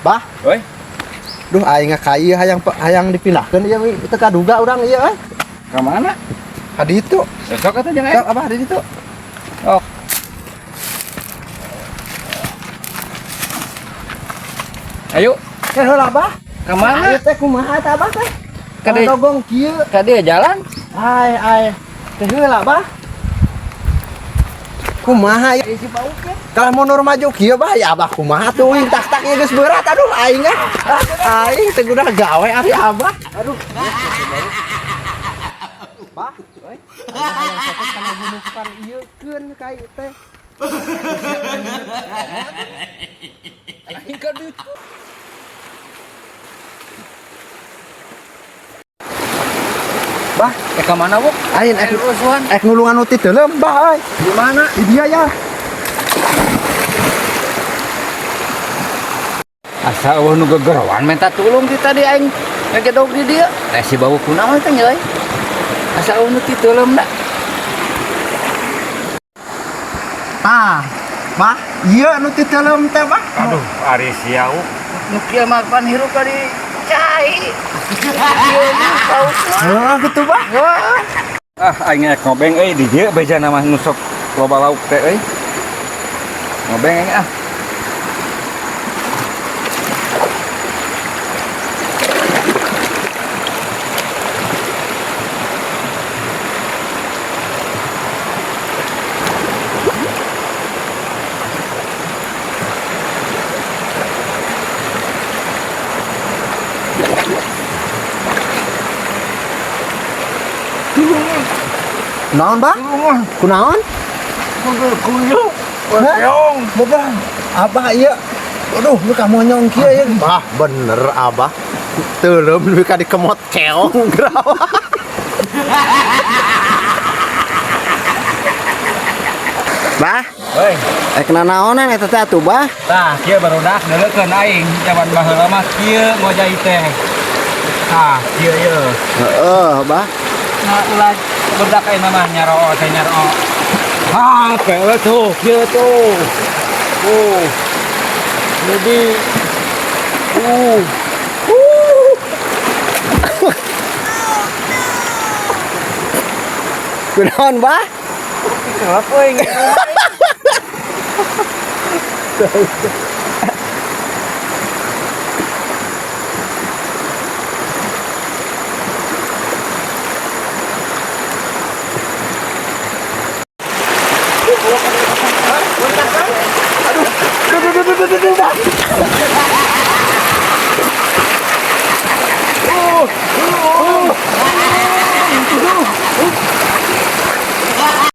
Bah, Oi, duh aing ngakayu hayang dipindahkeun ieu we. Teu kaduga urang ieu euy. ke mana? Hadi itu. Besok atau jangan? Sok abah hadi itu. Oh. Ayo, Kan heula Abah. ke mana? Ayo teh kumaha teh Abah teh? Kade- Kada dogong kieu. Ka dia jalan? Ai. Teh heula Abah. Kumaha ieu si bau ke? Kalau mundur maju kieu Bah ya Abah kumaha tuh wing tak ieu geus berat aduh aing ah. Aing teh kudu gawe ari Abah. Aduh. Bah, euy. Hayang sokot kana bunuhkan ieu keun kai teh. Aing ka ditu. Bah, Ke mana, Bu? ain Air rusuhan. ngulungan uti dalam Bah euy. Di mana? Di dia ya. Asa eueuh nu gegerowan minta tulung ti tadi aing ngegedog di dieu. Teh si bau kunaon teh euy. Asa eueuh nu ti teuleum da. Tah, Bah, ieu anu ti dalam teh Bah. Aduh, ari siau. Nu kieu mah pan hirup ka di cai. Ieu mah pausna. Heeh gitu Bah. Ah, aing rek ngobeng euy di dieu beja nama nu sok loba lauk teh euy. Ngobeng aing ah. Naon Bah? Kunaon? Kuyuk. Hah? Bebang. Abah ieu. Aduh, lu kamu nyong kieu ya. Bah, bener Abah. Teuleum nu ka dikemot keong grawa. Bah, Heuy. kena naonan eta teh atuh Bah? Tah, kieu barudak deuleukeun aing jaman baheula mah kieu ngojai teh. Tah, kieu ye. Heeh, Bah. Nah, ulah budak aing mah nyaroo teh nyaroo. Ah, pewe tuh, kieu tuh. Jadi Kunaon Bah? kenapa euy?